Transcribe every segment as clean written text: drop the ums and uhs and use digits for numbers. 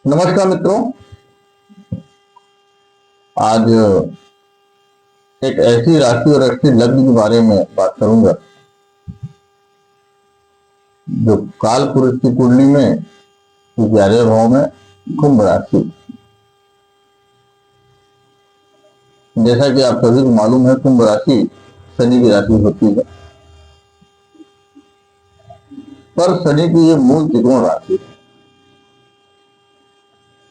नमस्कार मित्रों। आज एक ऐसी राशि और ऐसी लग्न के बारे में बात करूंगा जो काल पुरुष की कुंडली में 11वें भाव में कुंभ राशि। जैसा कि आप सभी को मालूम है, कुंभ राशि शनि की राशि होती है, पर शनि की ये मूल त्रिकोण राशि है।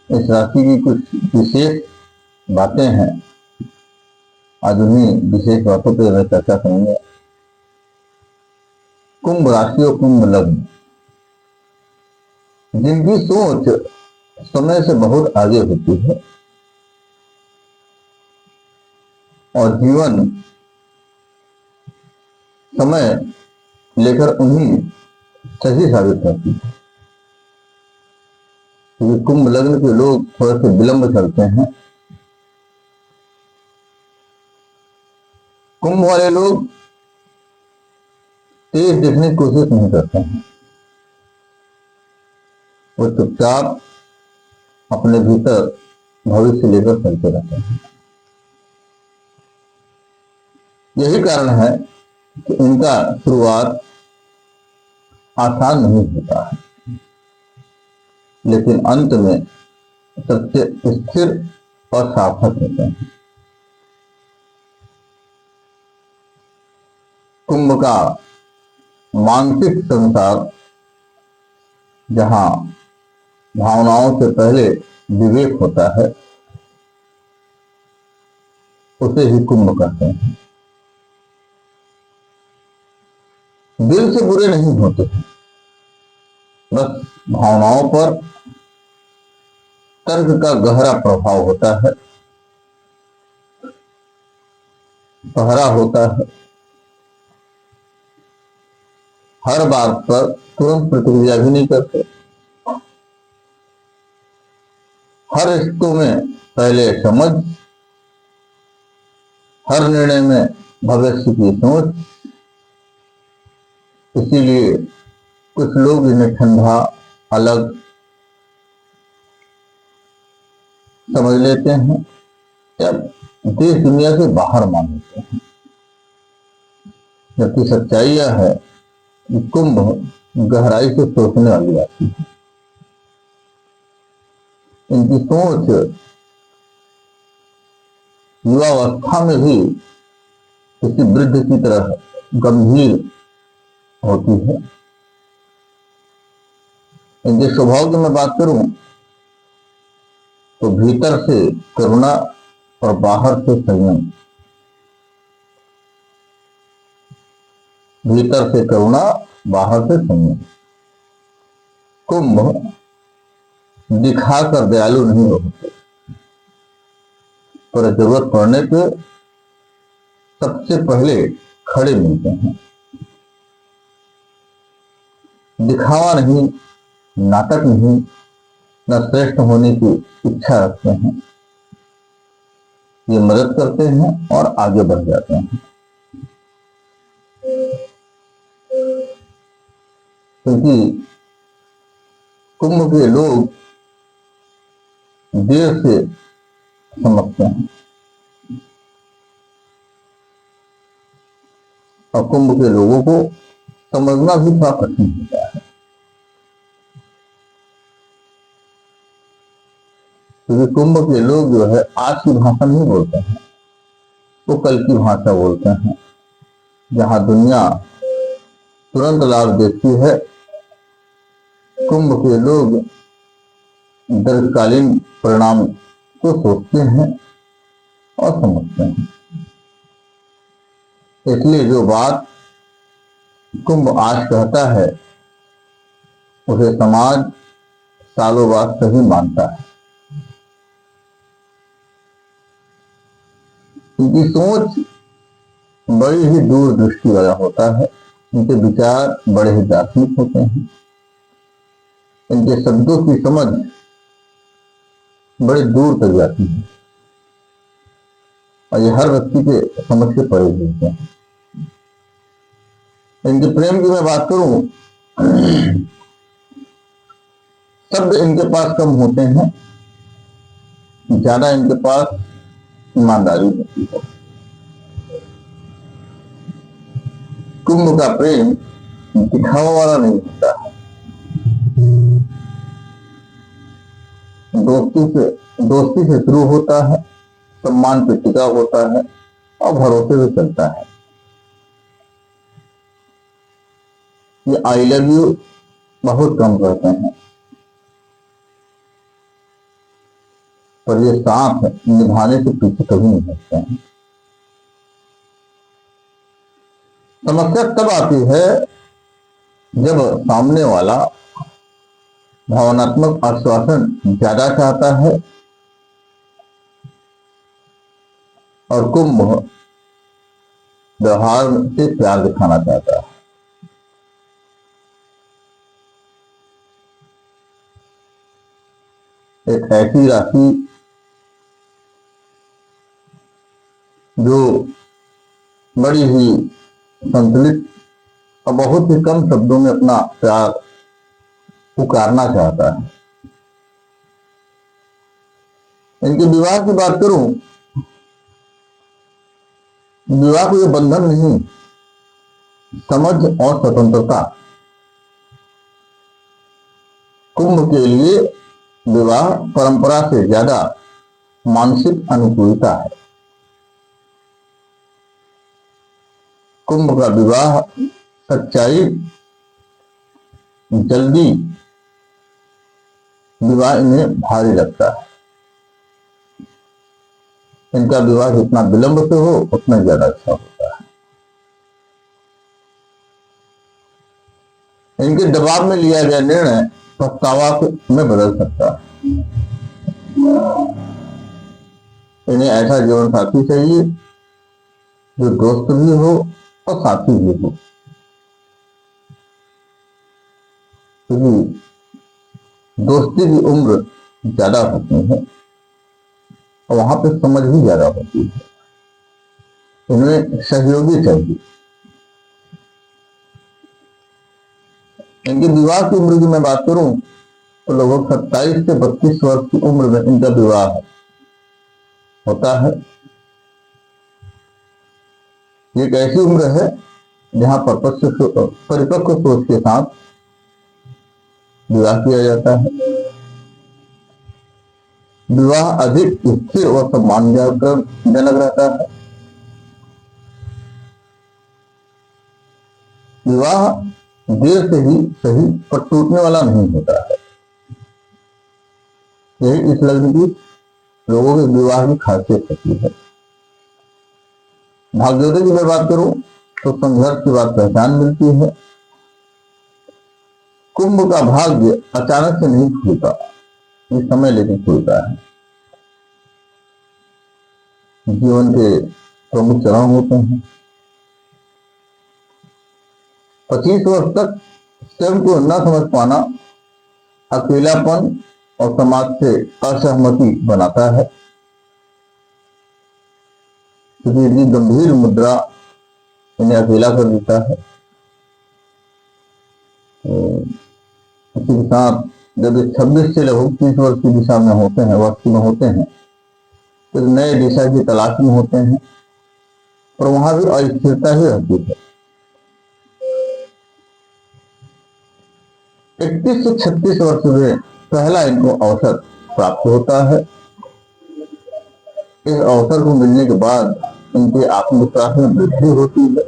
इस राशि की कुछ विशेष बातें हैं, आज उन्हीं विशेष बातों पर मैं चर्चा करेंगे। कुंभ राशि और कुंभ लग्न, जिनकी सोच समय से बहुत आगे होती है और जीवन समय लेकर उन्हीं सही साबित करती है। क्योंकि कुंभ लग्न के लोग थोड़े से विलंब चलते हैं। कुंभ वाले लोग तेज देखने की कोशिश नहीं करते हैं, वो चुपचाप अपने भीतर भविष्य लेकर चलते रहते हैं। यही कारण है कि इनका शुरुआत आसान नहीं होता है, लेकिन अंत में सबसे स्थिर और सार्थक होते हैं। कुंभ का मानसिक संसार, जहां भावनाओं से पहले विवेक होता है, उसे ही कुंभ कहते हैं। दिल से बुरे नहीं होते हैं, बस भावनाओं पर तर्क का गहरा प्रभाव होता है, पहरा होता है। हर बात पर तुरंत प्रतिक्रिया भी नहीं करते। हर रिश्तों में पहले समझ, हर निर्णय में भविष्य की सोच। इसीलिए कुछ लोग इन्हें ठंडा, अलग समझ लेते हैं या देश दुनिया से बाहर मान लेते हैं, जबकि सच्चाई यह है कि कुंभ गहराई से सोचने वाली राशि है। इनकी सोच युवावस्था में भी किसी वृद्ध की तरह गंभीर होती है। इनके स्वभाव की मैं बात करूं तो भीतर से करुणा और बाहर से संयम। भीतर से करुणा, बाहर से संयम। कुंभ दिखाकर दयालु नहीं होते, पर जरूरत पड़ने पे सबसे पहले खड़े मिलते हैं। दिखावा नहीं, नाटक नहीं, न श्रेष्ठ होने की इच्छा रखते हैं। ये मदद करते हैं और आगे बढ़ जाते हैं, क्योंकि कुंभ के लोग देर से समझते हैं और कुंभ के लोगों को समझना भी थोड़ा कठिन होता है, क्योंकि कुंभ के लोग जो है आज की भाषा नहीं बोलते हैं, वो कल की भाषा बोलते हैं। जहां दुनिया तुरंत लाभ देखती है, कुंभ के लोग दीर्घकालीन परिणाम को सोचते हैं और समझते हैं। इसलिए जो बात कुंभ आज कहता है, उसे समाज सालों बाद सही मानता है। इनकी सोच बड़ी ही दूरदृष्टि वाला होता है। इनके विचार बड़े ही दार्शनिक होते हैं। इनके शब्दों की समझ बड़े दूर तक जाती है और ये हर व्यक्ति के समझ के परे होते हैं। इनके प्रेम की मैं बात करूं, शब्द इनके पास कम होते हैं, ज्यादा इनके पास ईमानदारी होती है। कुंभ का प्रेम दिखावा वाला नहीं होता है, दोस्ती से शुरू होता है, सम्मान पे टिका होता है और भरोसे से चलता है। ये आई लव यू बहुत कम करते हैं, पर ये साथ निभाने से पीछे कभी नहीं हटते हैं। समस्या तब आती है जब सामने वाला भावनात्मक आश्वासन ज्यादा चाहता है और कुंभ व्यवहार से प्यार दिखाना चाहता है। एक ऐसी राशि जो बड़ी ही संतुलित और बहुत ही कम शब्दों में अपना प्यार पुकारना चाहता है। इनके विवाह की बात करूं, विवाह कोई बंधन नहीं, समझ और स्वतंत्रता। कुंभ के लिए विवाह परंपरा से ज्यादा मानसिक अनुकूलता है। कुंभ का विवाह सच्चाई, जल्दी विवाह इन्हें भारी लगता है। इनका विवाह जितना विलंब से हो उतना ज्यादा अच्छा होता है। इनके दबाव में लिया गया निर्णय पछतावा में बदल सकता है। इन्हें ऐसा जीवन साथी चाहिए जो दोस्त भी हो और साथी भी हो, क्योंकि दोस्ती की उम्र ज्यादा होती है और वहां पे समझ भी ज्यादा होती है। इनमें सहयोगी चाहिए। इनके विवाह की उम्र की मैं बात करूं तो लगभग 27 से 32 वर्ष की उम्र में इनका विवाह होता है। ये एक ऐसी उम्र है जहां परिपक्व सोच के साथ विवाह किया जाता है। विवाह अधिक स्थिर और सम्मानजनक रहता है। विवाह देर से ही सही पर टूटने वाला नहीं होता है। यही इस लग्न की लोगों के विवाह की खासियत होती है। भाग्योदय की मैं बात करूं तो संघर्ष की बात पहचान मिलती है। कुंभ का भाग्य अचानक से नहीं खुलता, ये समय लेकर खुलता है। जीवन के प्रमुख चरण होते हैं। 25 वर्ष तक स्वयं को न समझ पाना अकेलापन और समाज से असहमति बनाता है, क्योंकि इतनी गंभीर मुद्रा इन्हें अकेला कर देता है। इसी के साथ जब 26 से लगभग 30 वर्ष की दिशा में होते हैं, वस्तु में होते हैं, तो नए दिशा की तलाश में होते हैं और वहां भी अस्थिरता ही रहती है। 31 से 36 वर्ष में पहला इनको अवसर प्राप्त होता है। इस अवसर को मिलने के बाद इनके आत्मविश्वास में वृद्धि होती है।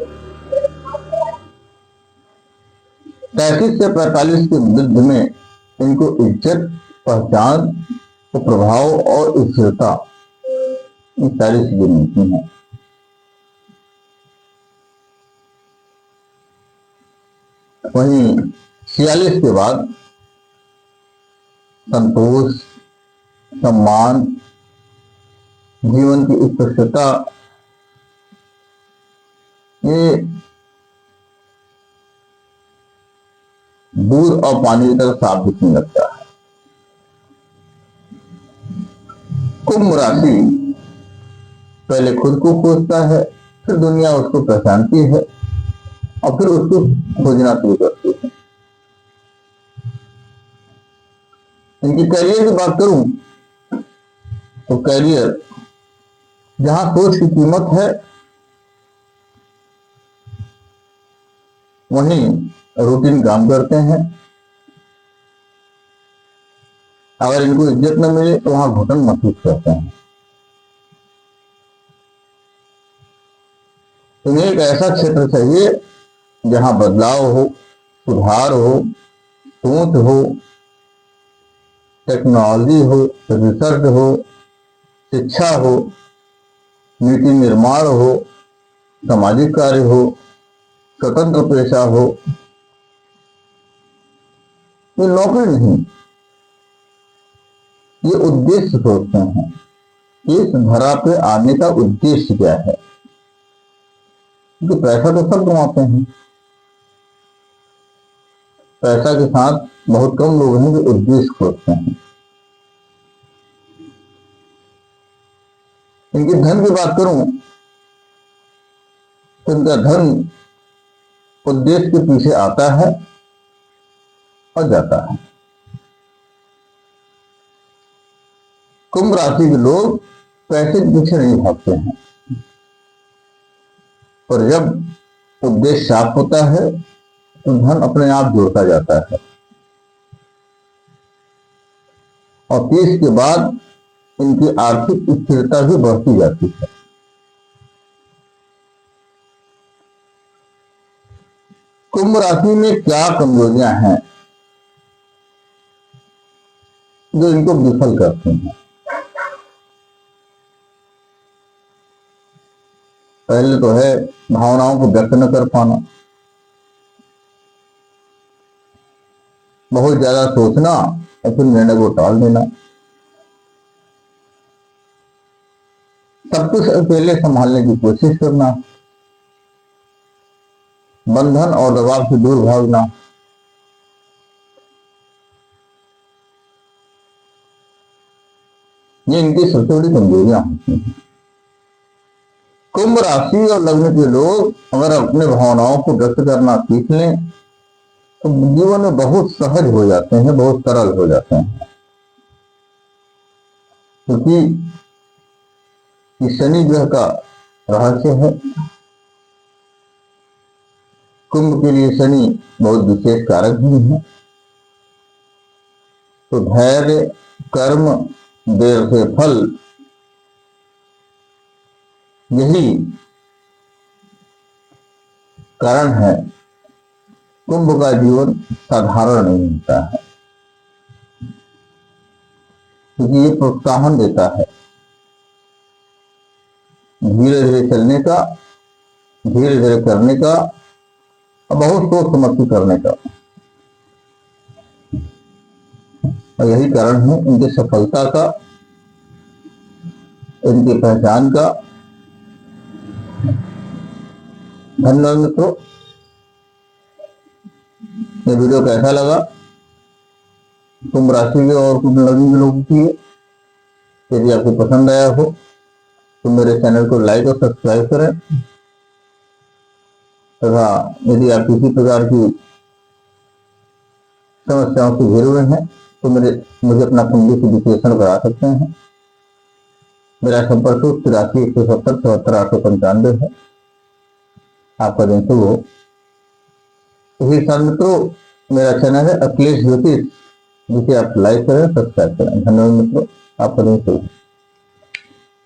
35 से 45 के वृद्ध में इनको इज्जत, पहचान, प्रभाव और स्थिरता, ये सारी चीजें मिलती हैं। वहीं 46 के बाद संतोष, सम्मान, जीवन की स्पष्टता, ये दूध और पानी की तरह साफ दिखने लगता है। कुंभ राशि पहले खुद को खोजता है, फिर दुनिया उसको पहचानती है और फिर उसको खोजना शुरू करती है। इनकी कैरियर की बात करूं तो कैरियर जहां सोच की कीमत है वहीं रूटीन काम करते हैं। अगर इनको इज्जत न मिले तो वहां घुटन महसूस करते हैं। इन्हें एक ऐसा क्षेत्र चाहिए जहां बदलाव हो, सुधार हो, सोच हो, टेक्नोलॉजी हो, रिसर्च हो, शिक्षा हो, नीति निर्माण हो, सामाजिक कार्य हो, स्वतंत्र पेशा हो। ये नौकरी नहीं, ये उद्देश्य सोचते हैं। इस धरा पे आने का उद्देश्य क्या है? क्योंकि पैसा तो सब कमाते हैं, पैसा के साथ बहुत कम लोग हैं जो उद्देश्य खोजते हैं। इनके धन की बात करूं तो इनका धन उद्देश्य के पीछे आता है और जाता है। कुंभ राशि के लोग पैसे के पीछे नहीं भागते हैं, और जब उद्देश्य साफ होता है तो धन अपने आप जोड़ता जाता है, और 30 के बाद इनकी आर्थिक स्थिरता भी बढ़ती जाती है। कुंभ राशि में क्या कमजोरियां हैं जो इनको विफल करती हैं? पहले तो है भावनाओं को व्यक्त न कर पाना, बहुत ज्यादा सोचना और फिर निर्णय को टाल देना, सब कुछ अकेले संभालने की कोशिश करना, बंधन और दबाव से दूर भागना, ये इनकी सबसे बड़ी कमजोरियां होती हैं। कुंभ राशि और लग्न के लोग अगर अपने भावनाओं को व्यक्त करना सीख लें तो जीवन में बहुत सहज हो जाते हैं, बहुत सरल हो जाते हैं। क्योंकि ये शनि ग्रह का रहस्य है। कुंभ के लिए शनि बहुत विशेष कारक भी है। तो धैर्य, कर्म, देर से फल, यही कारण है कुंभ का जीवन साधारण नहीं होता है, क्योंकि ये प्रोत्साहन देता है धीरे धीरे चलने का, धीरे धीरे करने का, और बहुत सोच समझ के करने का। और यही कारण है इनकी सफलता का, इनकी पहचान का। धन्यवाद मित्रों, ये वीडियो कैसा लगा कुंभ राशि के और कुंभ लग्न के लोगों की? यदि आपको पसंद आया हो तो मेरे चैनल को लाइक और सब्सक्राइब करें, तथा यदि आप किसी प्रकार की समस्याओं से घिरे हुए हैं तो मुझे अपना कुंडली से विश्लेषण करा सकते हैं। मेरा संपर्क 83 170 74 895 है। आपका दिन शुभ हो। इसी साथ मित्रों, मेरा चैनल है अखिलेश ज्योतिष, जिसे आप लाइक करें, सब्सक्राइब करें। धन्यवाद मित्रों, आपका दिन शुभ हो।